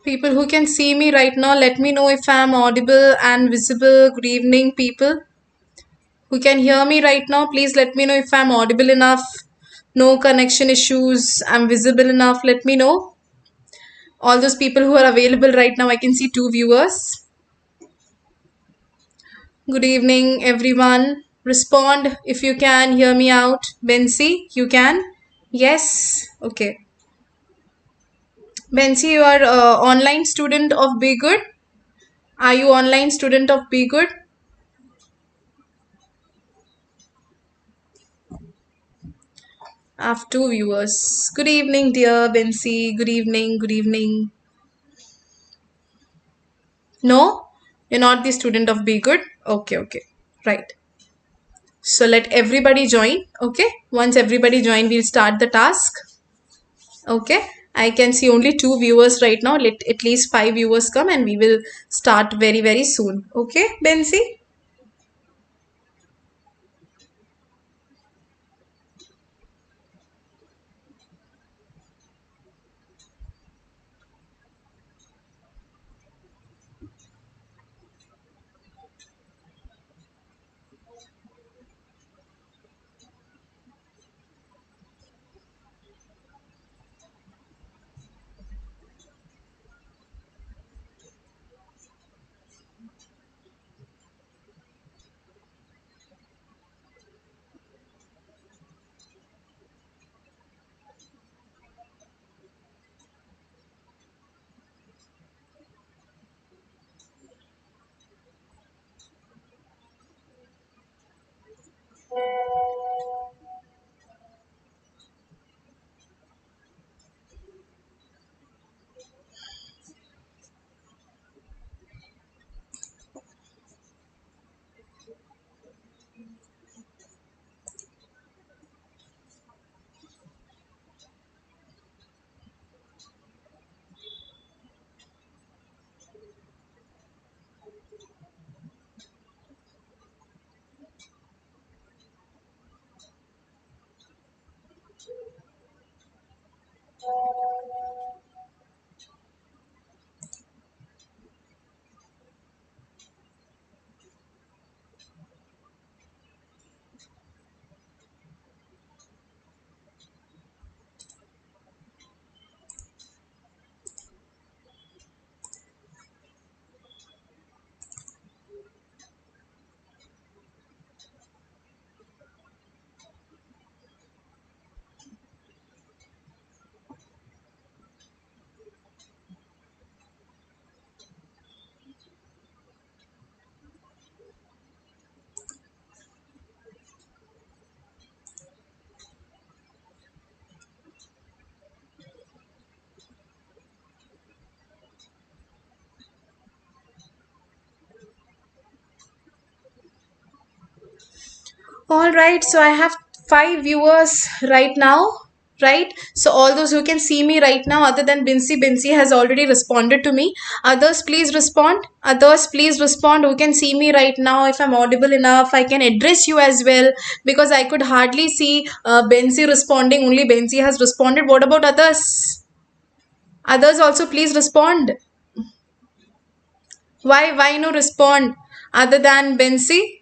People who can see me right now, let me know if I am audible and visible. Good evening, people who can hear me right now. Please let me know if I am audible enough. No connection issues. I'm visible enough. Let me know. All those people who are available right now, I can see 2 viewers. Good evening, everyone. Respond if you can hear me out. Bensi, you can? Yes. Okay. Bensi, you are online student of B-Ghud. Are you online student of B-Ghud? I have 2 viewers. Good evening, dear Bensi. Good evening. Good evening. No, you're not the student of B-Ghud. Okay, okay, right. So let everybody join. Okay, once everybody join, we'll start the task. Okay, I can see only 2 viewers right now. Let at least 5 viewers come and we will start very soon. Okay, Bensi. All right, so I have 5 viewers right now, right? So all those who can see me right now, other than Binsi has already responded to me. Others, please respond. Others, please respond. Who can see me right now? If I'm audible enough, I can address you as well because I could hardly see Bensi responding. Only Bensi has responded. What about others? Others also, please respond. Why no respond other than Bensi?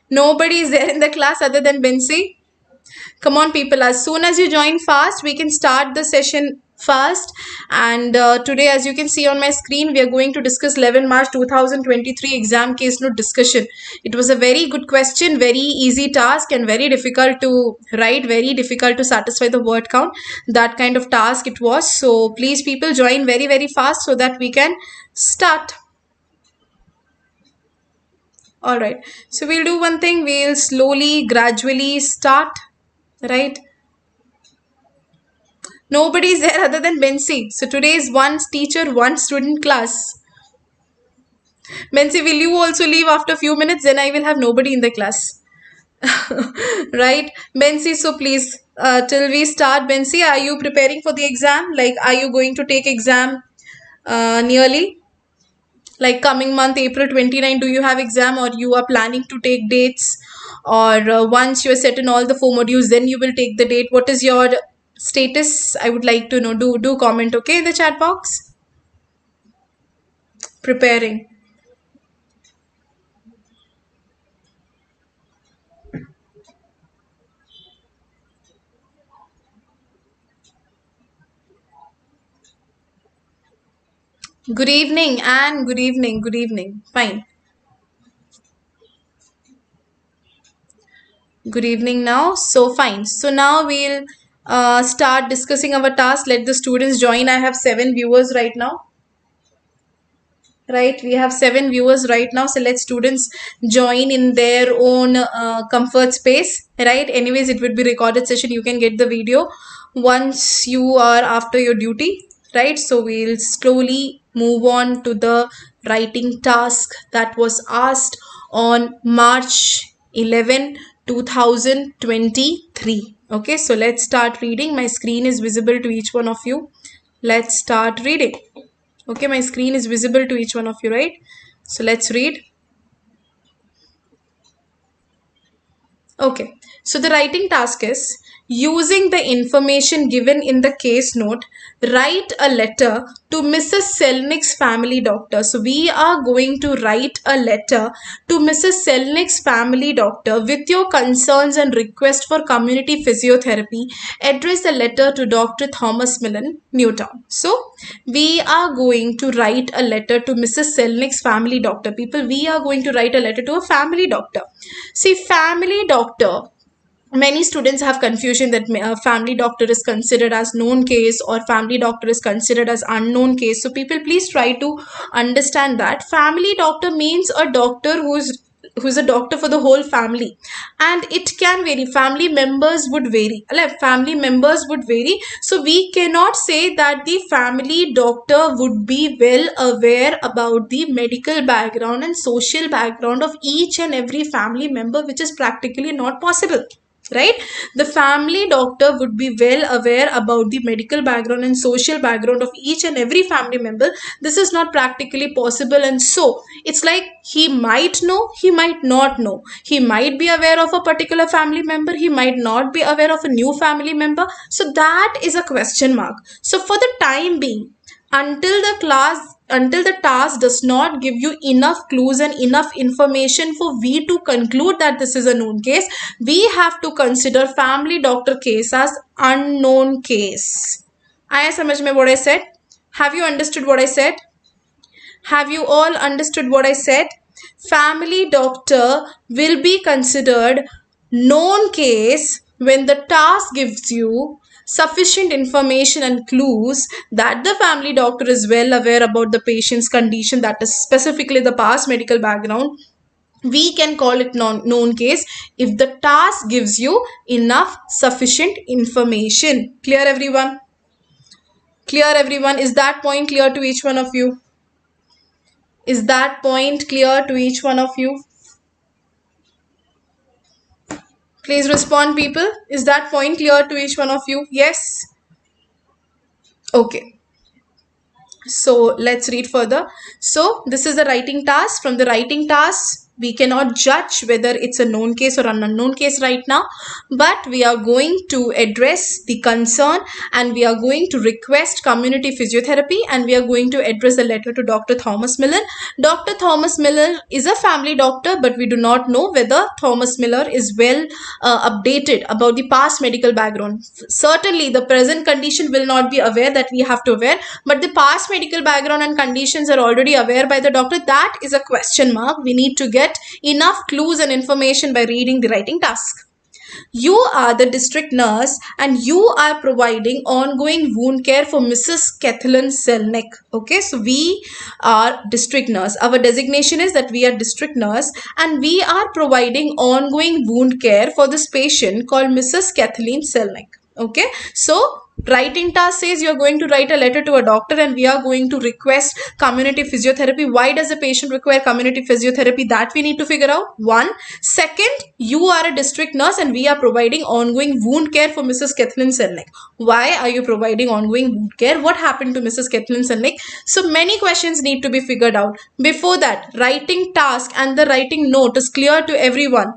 Nobody is there in the class other than Bensi. Come on, people. As soon as you join fast, we can start the session fast. And today, as you can see on my screen, we are going to discuss 11 March 2023 exam case note discussion. It was a very good question, very easy task, and very difficult to write, very difficult to satisfy the word count. That kind of task it was. So please, people, join very fast so that we can start. All right. So we'll do one thing. We'll slowly, gradually start. Right. Nobody is there other than Bensi. So today is one teacher, one student class. Bensi, will you also leave after a few minutes? Then I will have nobody in the class. Right? Bensi, so please, till we start, Bensi, are you preparing for the exam? Like, are you going to take exam nearly? Like coming month, April 29, do you have exam or you are planning to take dates? Or once you are set in all the 4 modules, then you will take the date. What is your status? I would like to know. Do comment, okay, in the chat box. Preparing. Good evening and good evening. Good evening. Fine. Good evening now. So fine. So now we'll start discussing our task. Let the students join. I have 7 viewers right now. Right, we have 7 viewers right now, so let students join in their own comfort space. Right, anyways, it would be recorded session. You can get the video once you are after your duty. Right, so we'll slowly move on to the writing task that was asked on March 11 2023. Okay, so let's start reading. My screen is visible to each one of you. Let's start reading. Okay, my screen is visible to each one of you, right? So let's read. Okay, so the writing task is, using the information given in the case note, write a letter to Mrs. Selnick's family doctor. So we are going to write a letter to Mrs. Selnick's family doctor with your concerns and request for community physiotherapy. Address the letter to Dr. Thomas Millen, Newtown. So we are going to write a letter to Mrs. Selnick's family doctor. People, we are going to write a letter to a family doctor. See, family doctor, many students have confusion that family doctor is considered as known case or family doctor is considered as unknown case. So people, please try to understand that family doctor means a doctor who's a doctor for the whole family, and it can vary. Family members would vary. So we cannot say that the family doctor would be well aware about the medical background and social background of each and every family member, which is practically not possible. Right, the family doctor would be well aware about the medical background and social background of each and every family member. This is not practically possible, and so it's like he might know, he might not know, he might be aware of a particular family member, he might not be aware of a new family member. So that is a question mark. So for the time being, until the task does not give you enough clues and enough information for we to conclude that this is a known case, we have to consider family doctor case as unknown case. Aaya samajh mein what I said? Have you understood what I said? Have you all understood what I said? Family doctor will be considered known case when the task gives you sufficient information and clues that the family doctor is well aware about the patient's condition, that is specifically the past medical background. We can call it known case if the task gives you enough sufficient information. Clear, everyone? Clear, everyone? Is that point clear to each one of you? Is that point clear to each one of you? Please respond, people. Is that point clear to each one of you? Yes? Okay. So let's read further. So this is the writing task. From the writing task, we cannot judge whether it's a known case or an unknown case right now, but we are going to address the concern and we are going to request community physiotherapy, and we are going to address a letter to Dr. Thomas Miller. Dr. Thomas Miller is a family doctor, but we do not know whether Thomas Miller is well updated about the past medical background. Certainly the present condition will not be aware, that we have to aware, but the past medical background and conditions are already aware by the doctor. That is a question mark. We need to get enough clues and information by reading the writing task. You are the district nurse and you are providing ongoing wound care for Mrs. Kathleen Selnick. Okay, so we are district nurse. Our designation is that we are district nurse and we are providing ongoing wound care for this patient called Mrs. Kathleen Selnick. Okay, so writing task says you are going to write a letter to a doctor and we are going to request community physiotherapy. Why does a patient require community physiotherapy? That we need to figure out. One. Second, you are a district nurse and we are providing ongoing wound care for Mrs. Kathleen Selnick. Why are you providing ongoing wound care? What happened to Mrs. Kathleen Selnick? So many questions need to be figured out. Before that, writing task and the writing note is clear to everyone.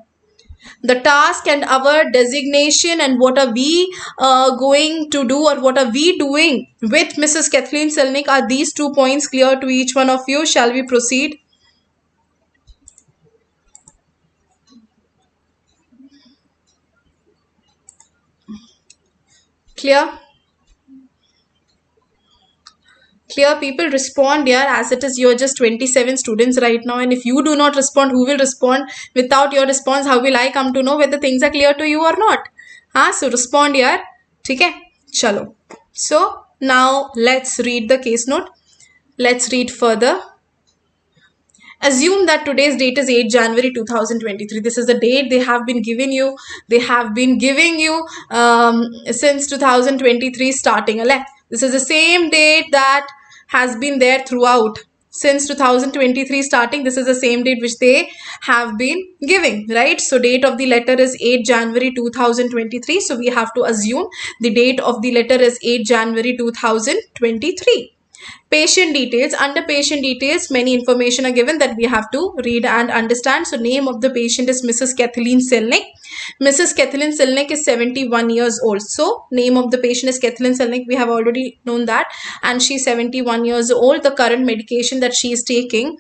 The task and our designation and what are we going to do, or what are we doing with Mrs. Kathleen Selnick. Are these 2 points clear to each one of you? Shall we proceed? Clear? Clear, people? Respond here, as it is you're just 27 students right now, and if you do not respond, who will respond? Without your response, how will I come to know whether things are clear to you or not? So respond here. Okay, chalo. So now let's read the case note. Let's read further. Assume that today's date is 8 January 2023. This is the date they have been giving you. They have been giving you since 2023 starting. This is the same date that has been there throughout. Since 2023 starting, this is the same date which they have been giving, right? So date of the letter is 8 January 2023. So we have to assume the date of the letter is 8 January 2023. Patient details. Under patient details, many information are given that we have to read and understand. So name of the patient is Mrs. Kathleen Selnick. Mrs. Kathleen Selnick is 71 years old. So name of the patient is Kathleen Selnick. We have already known that. And she's 71 years old. The current medication that she is taking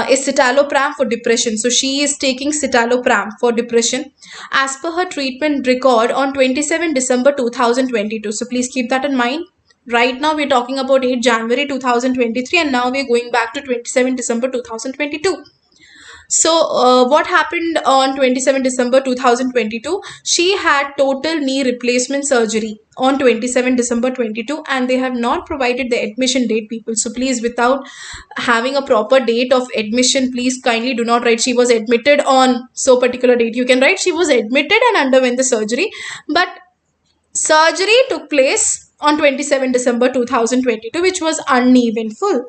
is citalopram for depression. So she is taking citalopram for depression as per her treatment record on 27 December 2022. So please keep that in mind. Right now we're talking about 8 January 2023, and now we're going back to 27 December 2022. So what happened on 27 December 2022? She had total knee replacement surgery on 27 December 22, and they have not provided the admission date, people. So please, without having a proper date of admission, please kindly do not write she was admitted on so particular date. You can write she was admitted and underwent the surgery, but surgery took place on 27 December 2022, which was uneventful.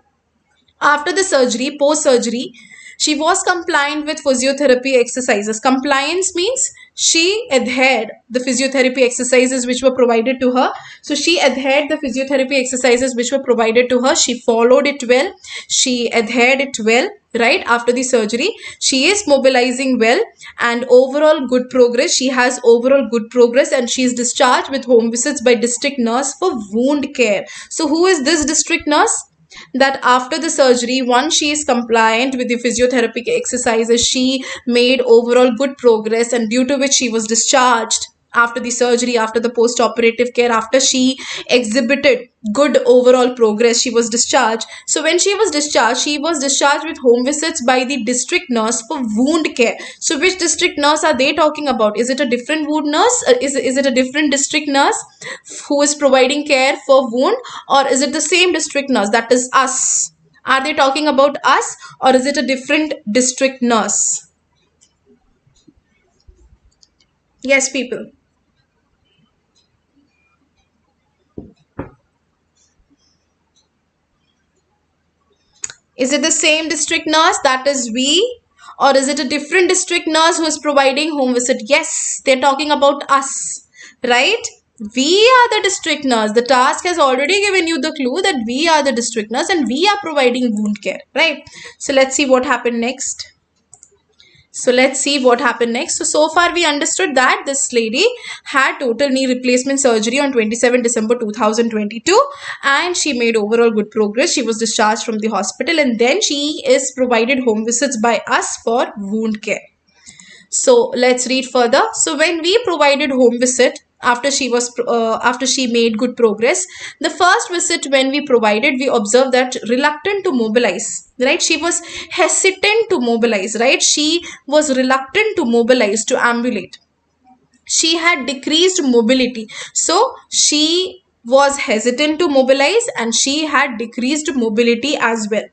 After the surgery, post-surgery, she was compliant with physiotherapy exercises. Compliance means she adhered the physiotherapy exercises which were provided to her. So she adhered the physiotherapy exercises which were provided to her. She followed it well. She adhered it well. Right after the surgery, she is mobilizing well and overall good progress. She has overall good progress, and she is discharged with home visits by district nurse for wound care. So who is this district nurse? That after the surgery, once she is compliant with the physiotherapy exercises, she made overall good progress, and due to which she was discharged after the surgery, after the post-operative care, after she exhibited good overall progress, she was discharged. So when she was discharged with home visits by the district nurse for wound care. So which district nurse are they talking about? Is it a different wound nurse? Is it a different district nurse who is providing care for wound, or is it the same district nurse, that is us? Are they talking about us, or is it a different district nurse? Yes, people. Is it the same district nurse, that is we, or is it a different district nurse who is providing home visit? Yes, they're talking about us, right? We are the district nurse. The task has already given you the clue that we are the district nurse and we are providing wound care, right? So let's see what happened next. So far we understood that this lady had total knee replacement surgery on 27 December 2022, and she made overall good progress. She was discharged from the hospital, and then she is provided home visits by us for wound care. So let's read further. So when we provided home visit, after she made good progress, the first visit when we provided, we observed that reluctant to mobilize, right? She was hesitant to mobilize, right? She was reluctant to mobilize, to ambulate. She had decreased mobility. So she was hesitant to mobilize and she had decreased mobility as well.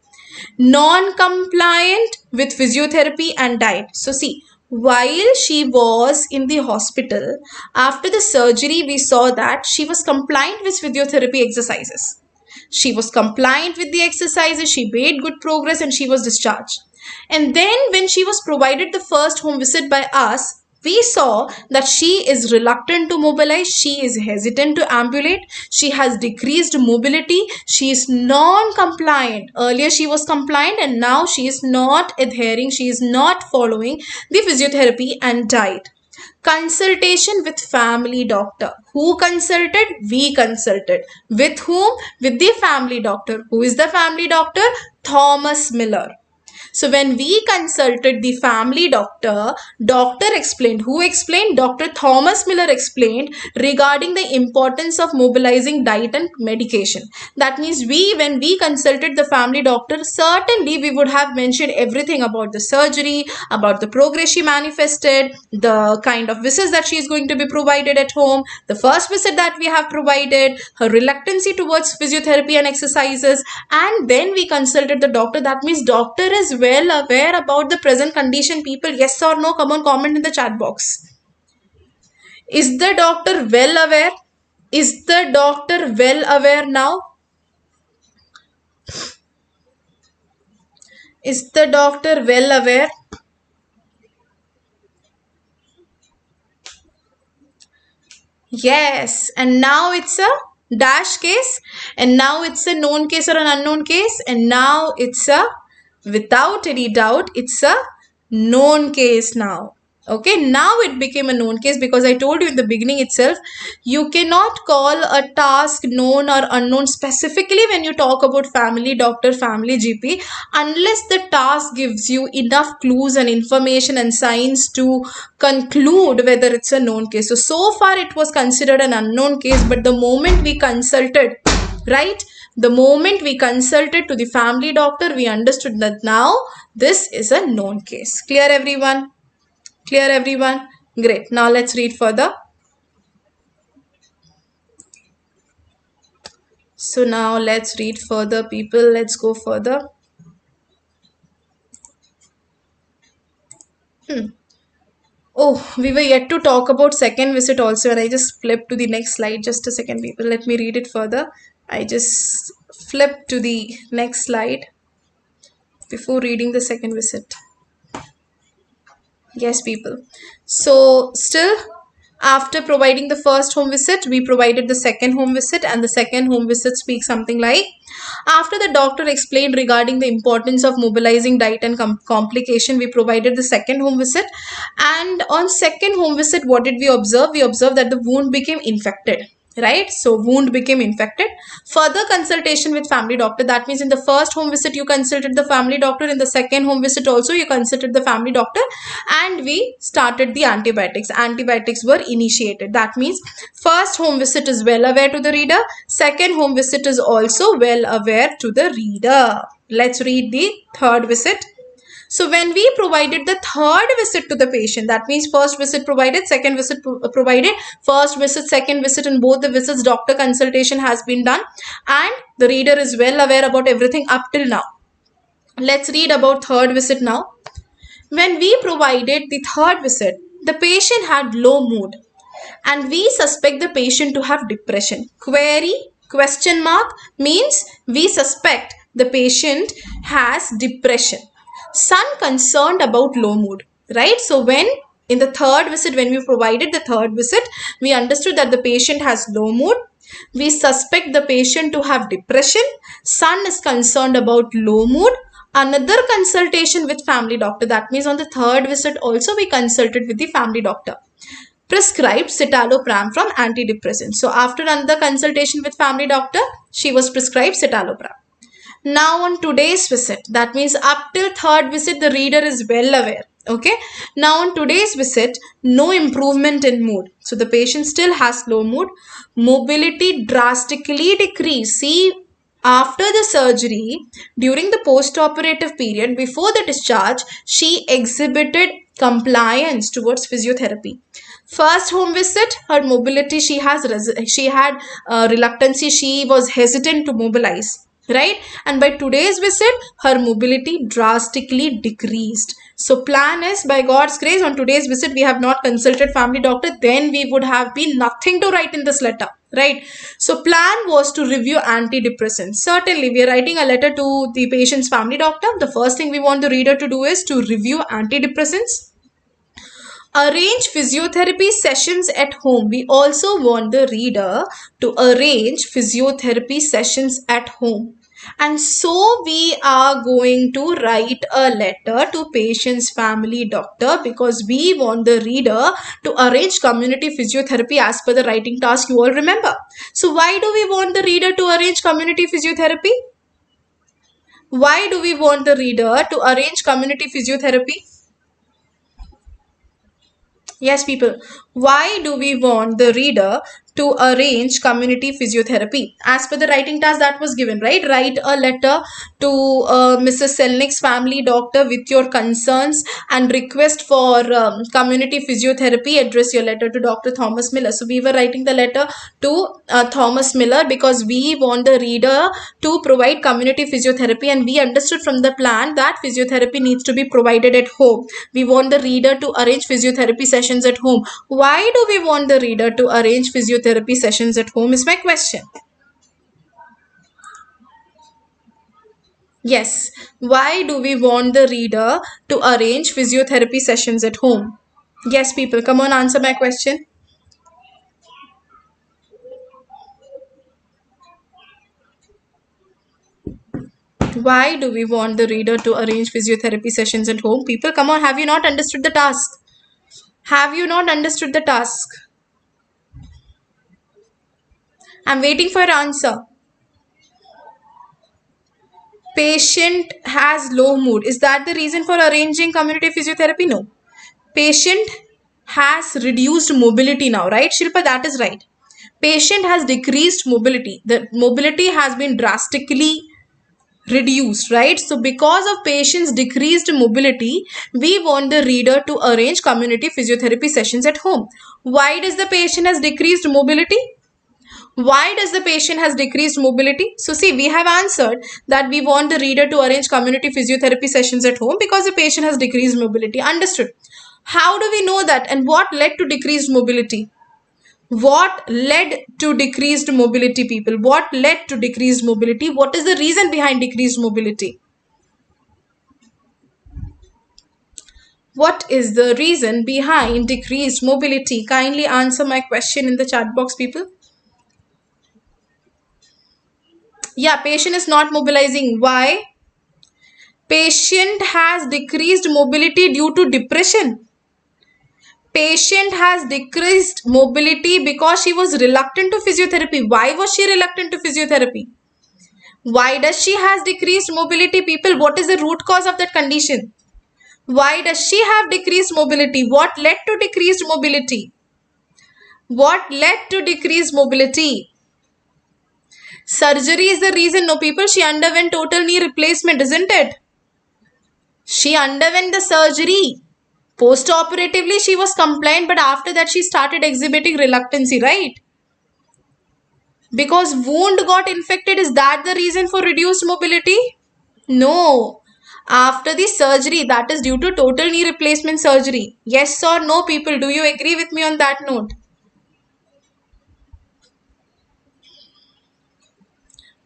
Non-compliant with physiotherapy and diet. So see, while she was in the hospital, after the surgery, we saw that she was compliant with physiotherapy exercises. She was compliant with the exercises, she made good progress, and she was discharged. And then when she was provided the first home visit by us, we saw that she is reluctant to mobilize, she is hesitant to ambulate, she has decreased mobility, she is non-compliant. Earlier she was compliant and now she is not adhering, she is not following the physiotherapy and diet. Consultation with family doctor. Who consulted? We consulted. With whom? With the family doctor. Who is the family doctor? Thomas Miller. So when we consulted the family doctor, doctor explained. Who explained? Dr. Thomas Miller explained regarding the importance of mobilizing diet and medication. That means when we consulted the family doctor, certainly we would have mentioned everything about the surgery, about the progress she manifested, the kind of visits that she is going to be provided at home, the first visit that we have provided, her reluctancy towards physiotherapy and exercises, and then we consulted the doctor. That means doctor is well aware about the present condition. People, yes or no? Come on, comment in the chat box. Is the doctor well aware? Is the doctor well aware now? Is the doctor well aware? Yes, and now it's a dash case, and now it's a known case or an unknown case, and now it's a, without any doubt, it's a known case now. Okay, now it became a known case because I told you in the beginning itself, you cannot call a task known or unknown specifically when you talk about family doctor, family GP, unless the task gives you enough clues and information and signs to conclude whether it's a known case. So far it was considered an unknown case, but the moment we consulted, right? The moment we consulted to the family doctor, we understood that now this is a known case. Clear everyone? Clear everyone? Great. Now let's read further. So now let's read further, people. Let's go further. Oh, we were yet to talk about second visit also, and I just flipped to the next slide. Just a second, people. Let me read it further. I just flipped to the next slide before reading the second visit. Yes, people. So still, after providing the first home visit, we provided the second home visit, and the second home visit speaks something like, after the doctor explained regarding the importance of mobilizing diet and complication, we provided the second home visit. And on second home visit, what did we observe? We observed that the wound became infected. Right, so wound became infected. Further consultation with family doctor. That means in the first home visit you consulted the family doctor, in the second home visit also you consulted the family doctor, and we started the antibiotics. Antibiotics were initiated. That means first home visit is well aware to the reader, second home visit is also well aware to the reader. Let's read the third visit. So when we provided the third visit to the patient, that means first visit provided, second visit provided, first visit, second visit, in both the visits doctor consultation has been done and the reader is well aware about everything up till now. Let's read about third visit now. When we provided the third visit, the patient had low mood and we suspect the patient to have depression. Query, question mark, means we suspect the patient has depression. Son concerned about low mood, right? So when in the third visit, when we provided the third visit, we understood that the patient has low mood. We suspect the patient to have depression. Son is concerned about low mood. Another consultation with family doctor. That means on the third visit also we consulted with the family doctor. Prescribed citalopram from antidepressant. So after another consultation with family doctor, she was prescribed citalopram. Now on today's visit, that means up till third visit, the reader is well aware. Okay. Now on today's visit, no improvement in mood. So the patient still has low mood. Mobility drastically decreased. See, after the surgery, during the post-operative period, before the discharge, she exhibited compliance towards physiotherapy. First home visit, her mobility, she had reluctancy. She was hesitant to mobilize. Right, and by today's visit her mobility drastically decreased. So plan is, by God's grace, on today's visit we have not consulted family doctor, then we would have been nothing to write in this letter, right? So plan was to review antidepressants. Certainly we are writing a letter to the patient's family doctor. The first thing we want the reader to do is to review antidepressants. arrange physiotherapy sessions at home. We also want the reader to arrange physiotherapy sessions at home. And so we are going to write a letter to patient's family doctor because we want the reader to arrange community physiotherapy as per the writing task you all remember. So why do we want the reader to arrange community physiotherapy? Why do we want the reader to arrange community physiotherapy? Yes, people. Why do we want the reader to arrange community physiotherapy? As per the writing task that was given, right? Write a letter to Mrs. Selnick's family doctor with your concerns and request for community physiotherapy. Address your letter to Dr. Thomas Miller. So we were writing the letter to Thomas Miller because we want the reader to provide community physiotherapy, and we understood from the plan that physiotherapy needs to be provided at home. We want the reader to arrange physiotherapy sessions at home. Why do we want the reader to arrange physiotherapy sessions at home is my question. Yes, why do we want the reader to arrange physiotherapy sessions at home? Yes, people, come on, answer my question. Why do we want the reader to arrange physiotherapy sessions at home? People, come on, have you not understood the task? Have you not understood the task? I'm waiting for your answer. Patient has low mood. Is that the reason for arranging community physiotherapy? No. Patient has reduced mobility now, right, Shilpa? That is right. Patient has decreased mobility. The mobility has been drastically reduced, right? So because of patient's decreased mobility, we want the reader to arrange community physiotherapy sessions at home. Why does the patient has decreased mobility? Why does the patient has decreased mobility? So see, we have answered that we want the reader to arrange community physiotherapy sessions at home because the patient has decreased mobility. Understood. How do we know that, and what led to decreased mobility? What led to decreased mobility, people? What led to decreased mobility? What is the reason behind decreased mobility? What is the reason behind decreased mobility? Kindly answer my question in the chat box, people. Yeah, patient is not mobilizing. Why? Patient has decreased mobility due to depression. Patient has decreased mobility because she was reluctant to physiotherapy. Why was she reluctant to physiotherapy? Why does she has decreased mobility, people? What is the root cause of that condition? Why does she have decreased mobility? What led to decreased mobility? What led to decreased mobility? Surgery is the reason, no, people. She underwent total knee replacement, isn't it? She underwent the surgery. Post-operatively, she was compliant, but after that, she started exhibiting reluctancy, right? Because wound got infected. Is that the reason for reduced mobility? No. After the surgery, that is due to total knee replacement surgery. Yes or no, people? Do you agree with me on that note?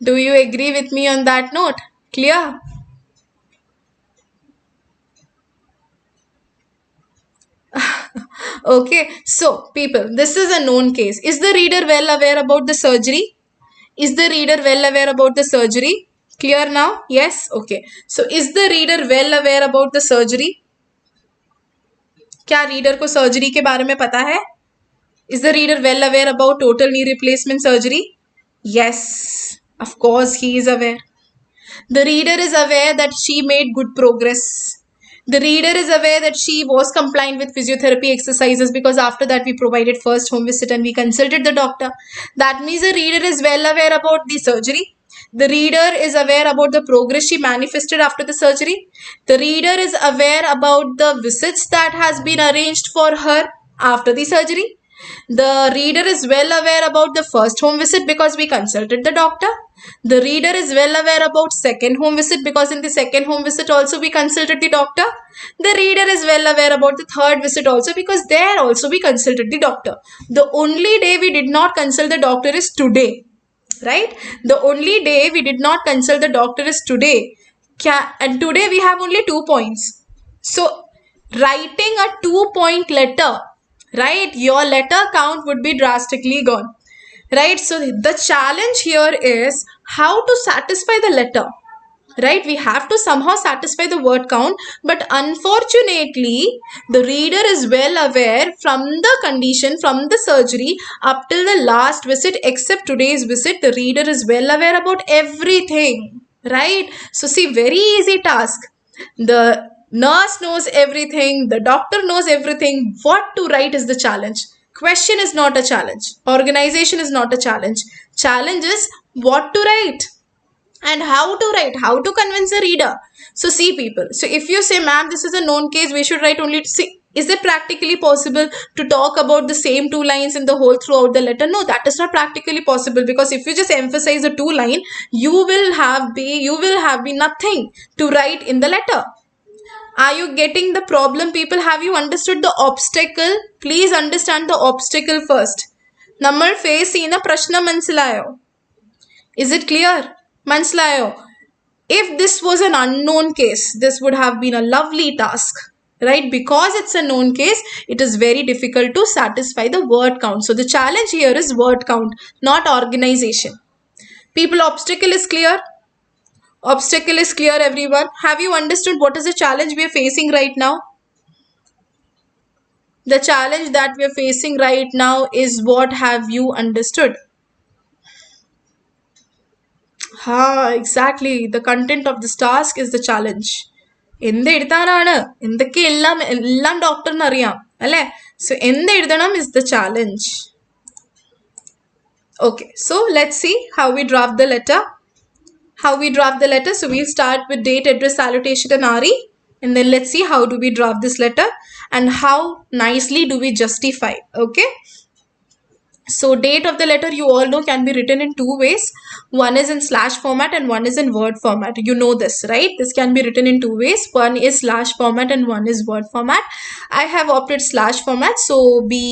Do you agree with me on that note? Clear? Okay, so people, this is a known case. Is the reader well aware about the surgery? Is the reader well aware about the surgery? Clear now? Yes? Okay. So, is the reader well aware about the surgery? क्या reader को surgery के बारे में पता है? Is the reader well aware about total knee replacement surgery? Yes, of course he is aware. The reader is aware that she made good progress. The reader is aware that she was compliant with physiotherapy exercises because after that we provided first home visit and we consulted the doctor. That means the reader is well aware about the surgery. The reader is aware about the progress she manifested after the surgery. The reader is aware about the visits that has been arranged for her after the surgery. The reader is well aware about the first home visit because we consulted the doctor. The reader is well aware about second home visit because in the second home visit also we consulted the doctor. The reader is well aware about the third visit also because there also we consulted the doctor. The only day we did not consult the doctor is today. Right? The only day we did not consult the doctor is today. And today we have only 2 points. So, writing a 2-point letter, right? Your letter count would be drastically gone, right? So the challenge here is how to satisfy the letter, right? We have to somehow satisfy the word count, but unfortunately the reader is well aware from the condition, from the surgery up till the last visit, except today's visit, the reader is well aware about everything, right? So see, very easy task. The nurse knows everything, the doctor knows everything. What to write is the challenge. Question is not a challenge, organization is not a challenge. Challenge is what to write and how to write, how to convince the reader. So see people, so if you say, ma'am, this is a known case, we should write only, see, is it practically possible to talk about the same 2 lines in the whole throughout the letter? No, that is not practically possible, because if you just emphasize the 2 line, you will have be nothing to write in the letter. Are you getting the problem, people? Have you understood the obstacle? Please understand the obstacle first. നമ്മൾ face ചെയ്യുന്ന പ്രശ്നം മനസ്സിലായോ? Is it clear? മനസ്സിലായോ? If this was an unknown case, this would have been a lovely task, right? Because it's a known case, it is very difficult to satisfy the word count. So the challenge here is word count, not organization. People, obstacle is clear? Obstacle is clear, everyone? Have you understood what is the challenge we are facing right now? The challenge that we are facing right now is what have you understood? Exactly. The content of this task is the challenge. എന്ത് എഴുതാനാണ്, എന്തൊക്കെ എല്ലാം ഡോക്ടറിന് അറിയാം അല്ലേ? So എന്ത് എഴുതണം is the challenge. Okay, so let's see how we draft the letter. So we'll start with date, address, salutation and RE, and then let's see how do we draft this letter and how nicely do we justify. Okay, so date of the letter, you all know, can be written in 2 ways. One is in slash format and one is in word format. You know this, right? This can be written in 2 ways. One is slash format and one is word format. I have opted slash format, so be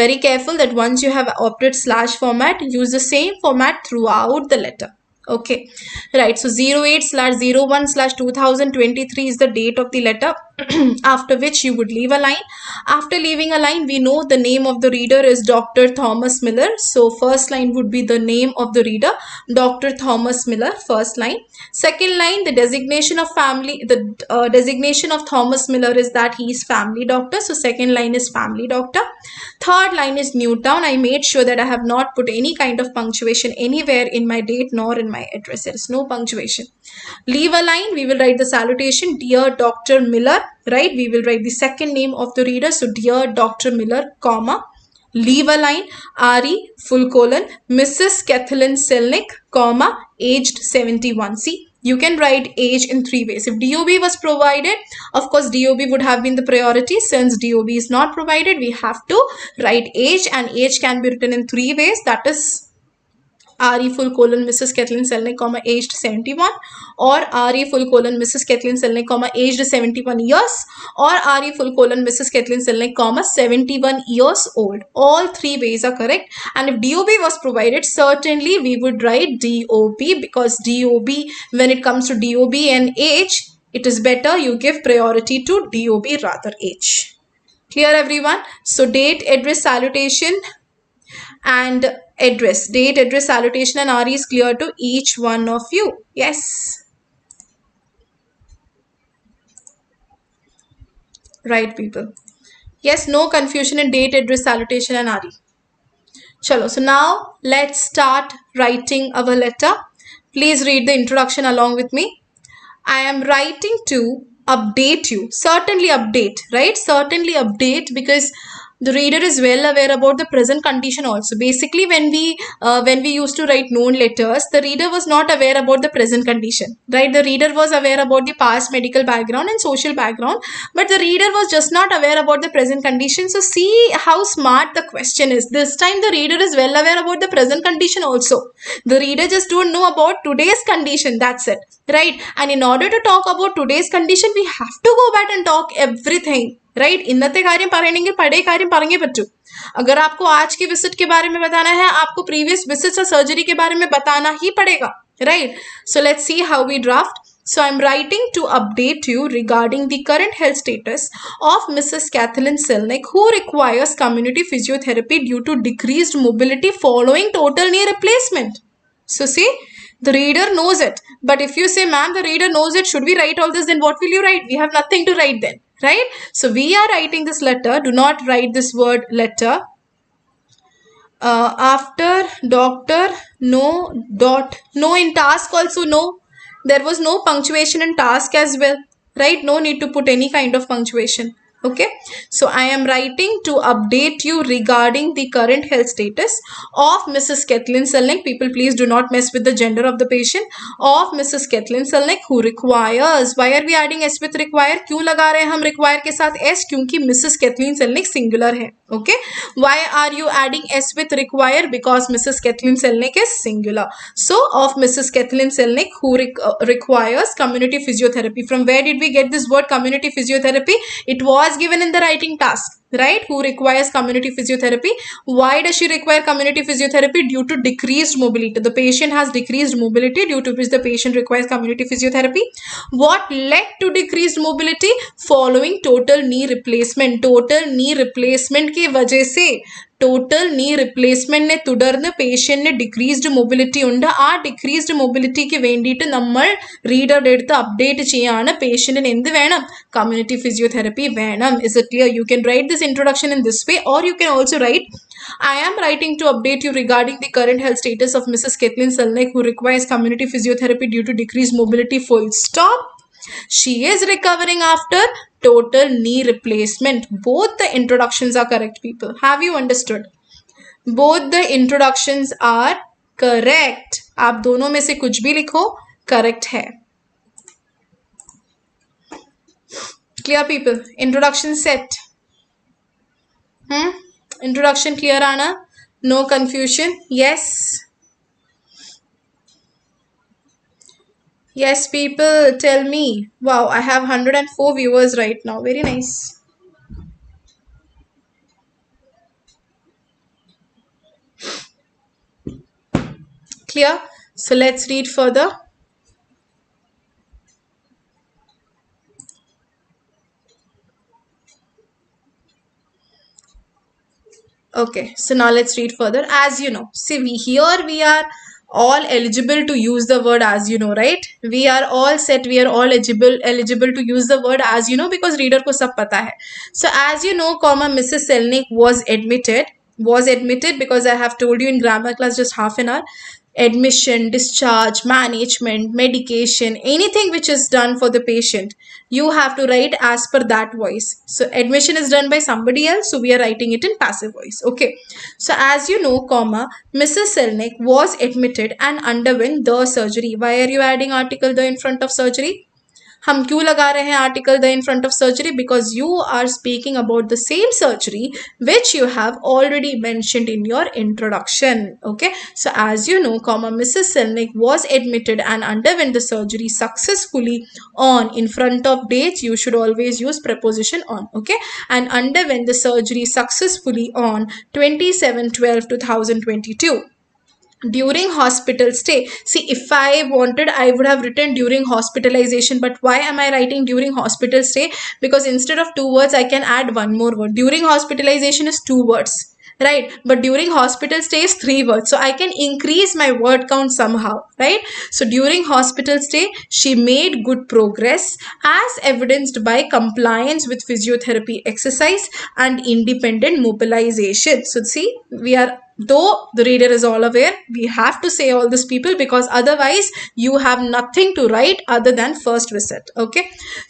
very careful that once you have opted slash format, use the same format throughout the letter. Okay, right. So 08/01/2023 is the date of the letter after which you would leave a line. After leaving a line, we know the name of the reader is Dr. Thomas Miller. So first line would be the name of the reader, Dr. Thomas Miller, first line. Second line, the designation of family, the designation of Thomas Miller is that he is family doctor. So second line is family doctor. Third line is Newtown. I made sure that I have not put any kind of punctuation anywhere in my date nor in my address. There is no punctuation. Leave a line, we will write the salutation, dear Dr. Miller, right? We will write the second name of the reader. So dear Dr. Miller, comma. Leave a line, RE, full colon, Mrs. Kathleen Selnick, comma, aged 71. See, you can write age in 3 ways. If DOB was provided, of course DOB would have been the priority. Since DOB is not provided, we have to write age, and age can be written in 3 ways. That is RE full colon Mrs. Kathleen Selnick, comma, aged 71, or RE full colon Mrs. Kathleen Selnick, comma, aged 71 years, or RE full colon Mrs. Kathleen Selnick, comma, 71 years old. All 3 ways are correct. And if DOB was provided, certainly we would write DOB, because DOB, when it comes to DOB and age, it is better you give priority to DOB rather age. Clear, everyone? So date, address, salutation and address. Date, address, salutation and RE is clear to each one of you. Yes. Right, people. Yes, no confusion in date, address, salutation and RE. Chalo, so now let's start writing our letter. Please read the introduction along with me. I am writing to update you. Certainly update, right? Certainly update, because the reader is well aware about the present condition also. Basically, when we used to write known letters, the reader was not aware about the present condition, right? The reader was aware about the past medical background and social background, but the reader was just not aware about the present condition. So see how smart the question is. This time the reader is well aware about the present condition also. The reader just don't know about today's condition. That's it, right? And in order to talk about today's condition, we have to go back and talk everything. Right इन्नते कार्य പറയണമെങ്കിൽ പഴയ കാര്യം പറഞ്ഞേ പറ്റൂ. अगर आपको आज की विजिट के बारे में बताना है, आपको प्रीवियस विजिट या सर्जरी के बारे में बताना ही पड़ेगा, right? So let's see how we draft. So I'm writing to update you regarding the current health status of Mrs. Kathleen Selnick, who requires community physiotherapy due to decreased mobility following total knee replacement. So see, the reader knows it. But if you say, ma'am, the reader knows it, should we write all this? Then what will you write? We have nothing to write then, right? So we are writing this letter. Do not write this word letter. After doctor, no dot. No in task also, no. There was no punctuation in task as well, right? No need to put any kind of punctuation. Okay, so I am writing to update you regarding the current health status of Mrs. Kathleen Selnick. People, please do not mess with the gender of the patient. Of Mrs. Kathleen Selnick, who requires. Why are we adding s with require? क्यों लगा रहे हैं हम require के साथ s? क्योंकि Mrs. Kathleen Selnick singular है. Okay, why are you adding s with require? Because Mrs. Kathleen Selnick is singular. So of Mrs. Kathleen Selnick, who requires community physiotherapy. From where did we get this word community physiotherapy? It was given in the writing task, right? Who requires community physiotherapy. Why does she require community physiotherapy? Due to decreased mobility. The patient has decreased mobility, due to which the patient requires community physiotherapy. What led to decreased mobility? Following total knee replacement. Total knee replacement की वजह से total knee replacement ने തുടർന്ന് patient ने decreased mobility ഉണ്ട്. ആ decreased mobility ക്ക് വേണ്ടിയിട്ട് നമ്മൾ റീഡറുടെ അടുത്ത് അപ്ഡേറ്റ് ചെയ്യാണ് പേഷ്യന്റിന് എന്ത് വേണം? കമ്മ്യൂണിറ്റി ഫിസിയോതെറപ്പി വേണം. Is it clear? You can write this introduction in this way, or you can also write, I am writing to update you regarding the current health status of Mrs. Kathleen Selnick, who requires community physiotherapy due to decreased mobility, full stop. She is recovering after total knee replacement. Both the introductions are correct, people. Have you understood? Both the introductions are correct. आप दोनों में से कुछ भी लिखो, correct है. Clear, people? Introduction set. Introduction clear, Anna? No confusion? Yes. Yes, people, tell me. Wow, I have 104 viewers right now. Very nice. Clear? So let's read further. Okay, so now let's read further. As you know, see, we are all eligible to use the word as you know, right? We are all set, we are all eligible to use the word as you know, because reader को सब पता है. So as you know, Mrs. Selnick was admitted because I have told you in grammar class just half an hour. Admission, discharge, management, medication, anything which is done for the patient, you have to write as per that voice. So admission is done by somebody else, so we are writing it in passive voice. Okay, so as you know, Mrs. Selnick was admitted and underwent the surgery. Why are you adding article the in front of surgery? हम क्यों लगा रहे हैं article the in front of surgery? Because you are speaking about the same surgery which you have already mentioned in your introduction. Okay, so as you know, Mrs. Selnick was admitted and underwent the surgery successfully on. In front of dates, you should always use preposition on. Okay, and underwent the surgery successfully on 27/12/2022. During hospital stay. See, if I wanted, I would have written during hospitalization, but why am I writing during hospital stay? Because instead of 2 words, I can add one more word. During hospitalization is 2 words, right? But during hospital stay is 3 words. So I can increase my word count somehow, right? So during hospital stay, she made good progress as evidenced by compliance with physiotherapy exercise and independent mobilization. So see, we are, though the reader is all aware, we have to say all this, people, because otherwise you have nothing to write other than first visit. Okay,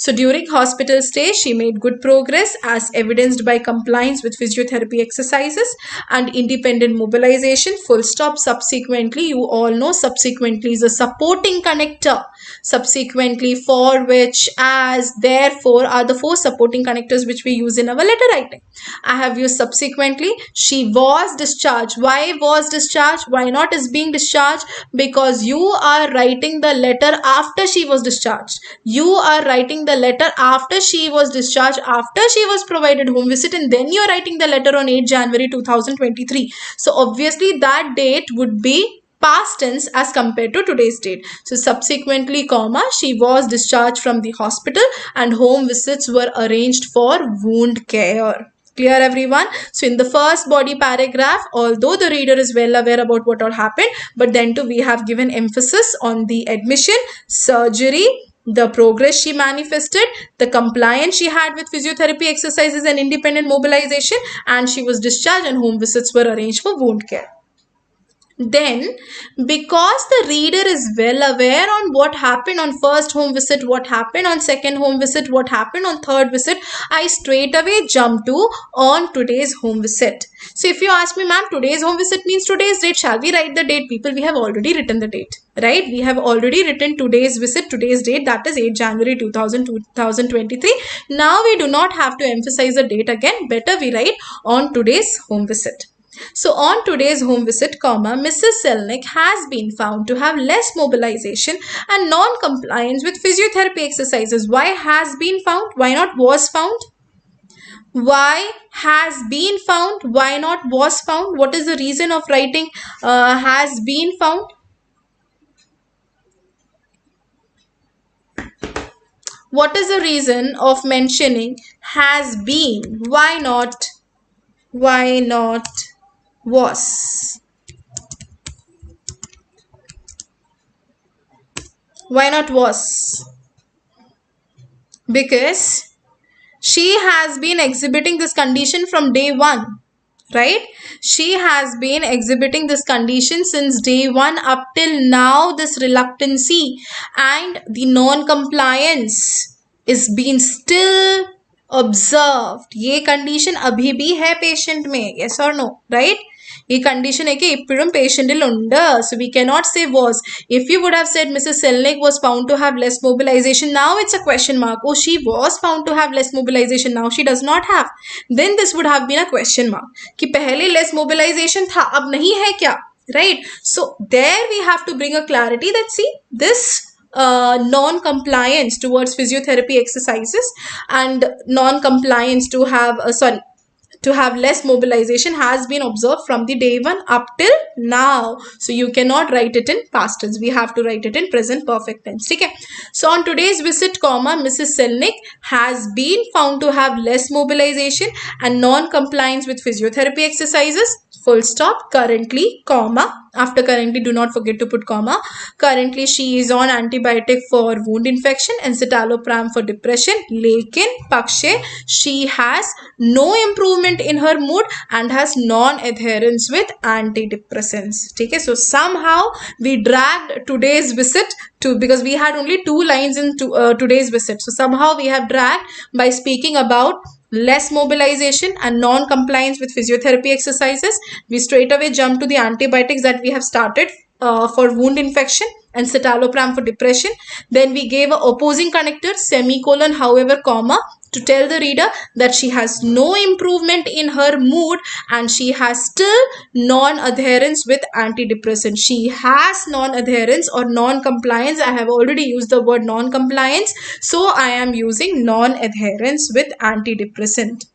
so during hospital stay, she made good progress as evidenced by compliance with physiotherapy exercises and independent mobilization, full stop. Subsequently, you all know subsequently is a supporting connector. Subsequently, for, which, as, therefore are the 4 supporting connectors which we use in our letter writing. I have used subsequently. She was discharged. Why was discharged? Why not is being discharged? Because you are writing the letter after she was discharged. You are writing the letter after she was discharged, after she was provided home visit, and then you are writing the letter on 8 January 2023. So obviously that date would be past tense as compared to today's date. So subsequently, comma, she was discharged from the hospital and home visits were arranged for wound care. Clear, everyone? So in the first body paragraph, although the reader is well aware about what all happened, but then too we have given emphasis on the admission, surgery, the progress she manifested, the compliance she had with physiotherapy exercises and independent mobilization, and she was discharged and home visits were arranged for wound care. Then, because the reader is well aware on what happened on first home visit, what happened on second home visit, what happened on third visit, I straight away jump to on today's home visit. So if you ask me, ma'am, today's home visit means today's date, shall we write the date? People, we have already written the date, right? We have already written today's visit, today's date, that is 8 January 2023. Now we do not have to emphasize the date again. Better we write on today's home visit. So on today's home visit, comma, Mrs. Selnick has been found to have less mobilization and non-compliance with physiotherapy exercises. Why has been found? Why not was found? Why has been found? Why not was found? What is the reason of writing has been found? What is the reason of mentioning has been? Why not? Why not was? Why not was? Because she has been exhibiting this condition from day one, right? She has been exhibiting this condition since day one up till now, this reluctancy and the non-compliance is being still observed. ये condition अभी भी है patient में, yes or no, right? ये condition है कि इप्पिडुम patient उंड. So we cannot say was. If you would have said Mrs. Selnick was found to have less mobilization, now it's a question mark. Oh, she was found to have less mobilization, now she does not have. Then this would have been a question mark. कि पहले less mobilization था, अब नहीं है क्या? Right? So there we have to bring a clarity that see this non-compliance towards physiotherapy exercises and non-compliance to have to have less mobilization has been observed from the day one up till now. So you cannot write it in past tense. We have to write it in present perfect tense. Okay. So on today's visit, comma, Mrs. Selnick has been found to have less mobilization and non-compliance with physiotherapy exercises. Full stop. Currently, comma. After currently, do not forget to put comma. Currently, she is on antibiotic for wound infection and citalopram for depression. Lekin, pakshe, she has no improvement in her mood and has non-adherence with antidepressants. Okay, so somehow we dragged today's visit to, because we had only 2 lines in today's visit. So somehow we have dragged by speaking about less mobilization and non-compliance with physiotherapy exercises. We straight away jump to the antibiotics that we have started for wound infection and citalopram for depression. Then we gave a opposing connector, semicolon, however, comma, to tell the reader that she has no improvement in her mood and she has still non-adherence with antidepressant. She has non-adherence or non-compliance. I have already used the word non-compliance, so I am using non-adherence with antidepressant.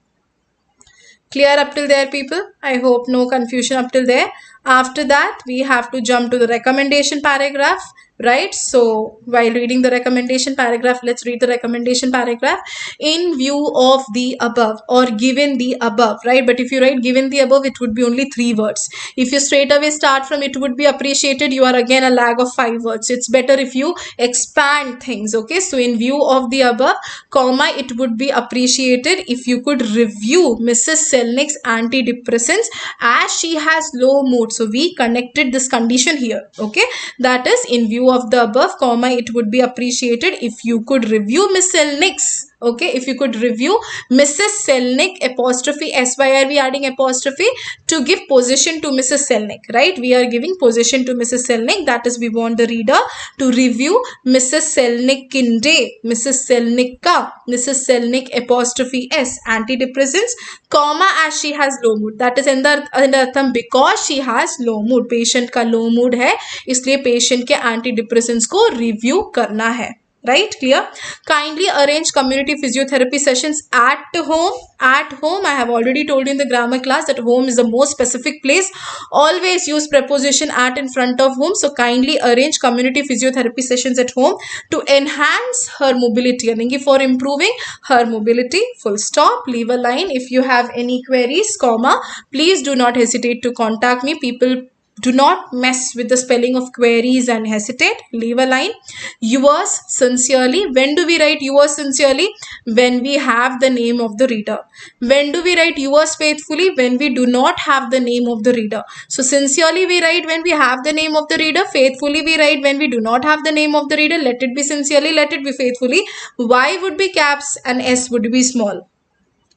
Clear up till there, people? I hope no confusion up till there. After that, we have to jump to the recommendation paragraph, right? So while reading the recommendation paragraph, let's read the recommendation paragraph. In view of the above or given the above, right? But if you write given the above, it would be only 3 words. If you straight away start from it would be appreciated, you are again a lag of 5 words. It's better if you expand things. Okay, so in view of the above, comma, it would be appreciated if you could review Mrs. Selnick's antidepressants as she has low mood. So we connected this condition here. Okay, that is in view of the above, comma, it would be appreciated if you could review Miss Selnick's. Okay, if you could review Mrs. Selnick apostrophe s. Why are we adding apostrophe? To give position to Mrs. Selnick, right? We are giving position to Mrs. Selnick. That is, we want the reader to review Mrs. Selnick kinde, Mrs. Selnicka, Mrs. Selnick apostrophe s antidepressants, comma, as she has low mood. That is in the because she has low mood. Patient का low mood है, इसलिए patient के antidepressants को review करना है. Right? Clear? Kindly arrange community physiotherapy sessions at home. At home, I have already told you in the grammar class that home is the most specific place. Always use preposition at in front of home. So kindly arrange community physiotherapy sessions at home to enhance her mobility. And for improving her mobility, full stop. Leave a line. If you have any queries, comma, please do not hesitate to contact me. People, do not mess with the spelling of queries and hesitate. Leave a line. Yours sincerely. When do we write yours sincerely? When we have the name of the reader. When do we write yours faithfully? When we do not have the name of the reader. So sincerely we write when we have the name of the reader. Faithfully we write when we do not have the name of the reader. Let it be sincerely. Let it be faithfully. Y would be caps and S would be small.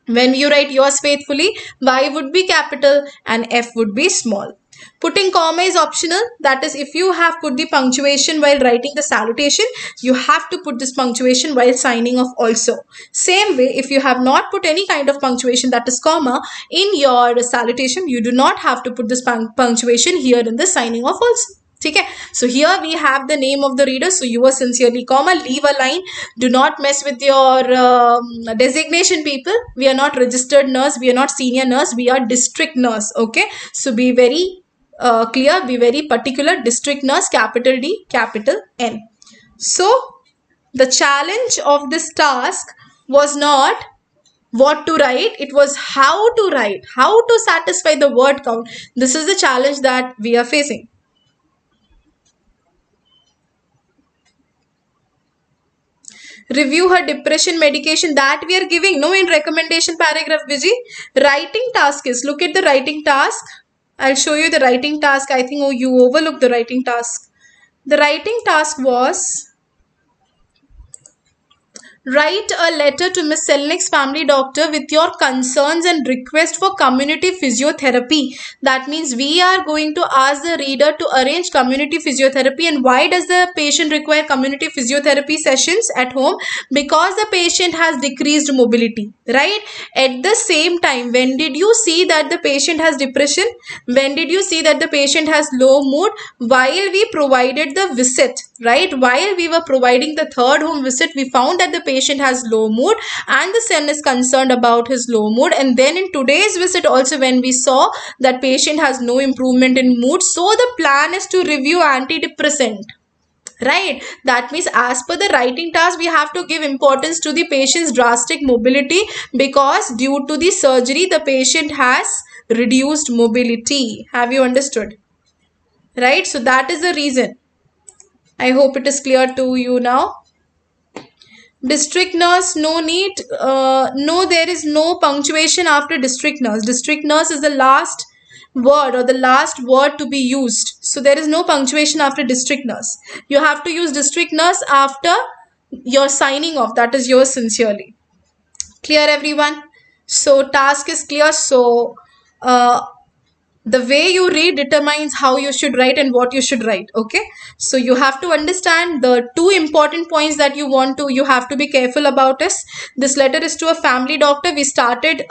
When you write yours faithfully, Y would be capital and F would be small. Putting comma is optional. That is, if you have put the punctuation while writing the salutation, you have to put this punctuation while signing off also. Same way, if you have not put any kind of punctuation, that is comma, in your salutation, you do not have to put this punctuation here in the signing off also. Okay, so here we have the name of the reader. So yours sincerely, comma, leave a line. Do not mess with your designation, people. We are not registered nurse. We are not senior nurse. We are district nurse. Okay, so be very clear, be very particular. District nurse, capital D, capital N. So the challenge of this task was not what to write, it was how to write, how to satisfy the word count. This is the challenge that we are facing. Review her depression medication that we are giving. No, in recommendation paragraph, Viji. Writing task is, look at the writing task. I'll show you the writing task. I think you overlooked the writing task. The writing task was, write a letter to Miss Selnick's family doctor with your concerns and request for community physiotherapy. That means we are going to ask the reader to arrange community physiotherapy. And why does the patient require community physiotherapy sessions at home? Because the patient has decreased mobility, right? At the same time, when did you see that the patient has depression? When did you see that the patient has low mood? While we provided the visit, right? While we were providing the third home visit, we found that the patient has low mood and the son is concerned about his low mood. And then in today's visit also, when we saw that patient has no improvement in mood, so the plan is to review antidepressant. Right? That means as per the writing task, we have to give importance to the patient's drastic mobility, because due to the surgery, the patient has reduced mobility. Have you understood? Right? So that is the reason. I hope it is clear to you now. District nurse, no need. No, there is no punctuation after district nurse. District nurse is the last word or the last word to be used. So there is no punctuation after district nurse. You have to use district nurse after your signing off. That is yours sincerely. Clear, everyone? So task is clear. So the way you read determines how you should write and what you should write. Okay, so you have to understand the two important points that you have to be careful about is, this letter is to a family doctor. We started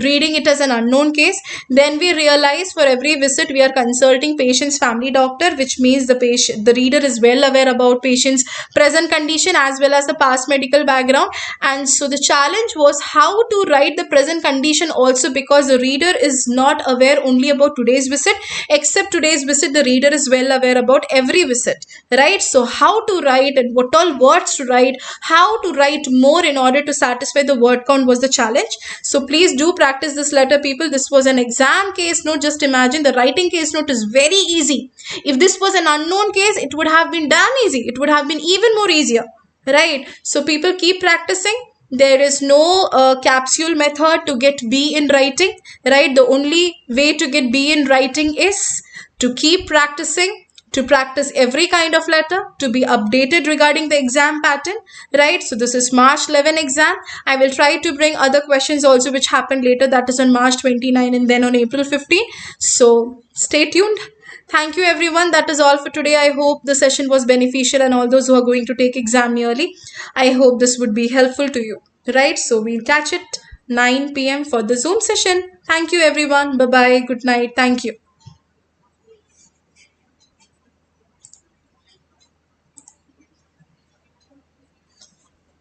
reading it as an unknown case. Then we realized for every visit we are consulting patient's family doctor, which means the reader is well aware about patient's present condition as well as the past medical background. And so the challenge was how to write the present condition also, because the reader is not aware only about today's visit. Except today's visit, the reader is well aware about every visit, right? So how to write and what all words to write, how to write more in order to satisfy the word count was the challenge. So please do practice this letter, people. This was an exam case note. Just imagine, the writing case note is very easy. If this was an unknown case, it would have been damn easy. It would have been even more easier, right? So people, keep practicing. There is no capsule method to get B in writing, right? The only way to get B in writing is to keep practicing, to practice every kind of letter, to be updated regarding the exam pattern, right? So this is March 11 exam. I will try to bring other questions also which happened later, that is on March 29 and then on April 15. So stay tuned. Thank you, everyone. That is all for today. I hope the session was beneficial, and all those who are going to take exam nearly, I hope this would be helpful to you, right? So we'll catch it 9 p.m. for the Zoom session. Thank you, everyone. Bye-bye. Good night. Thank you.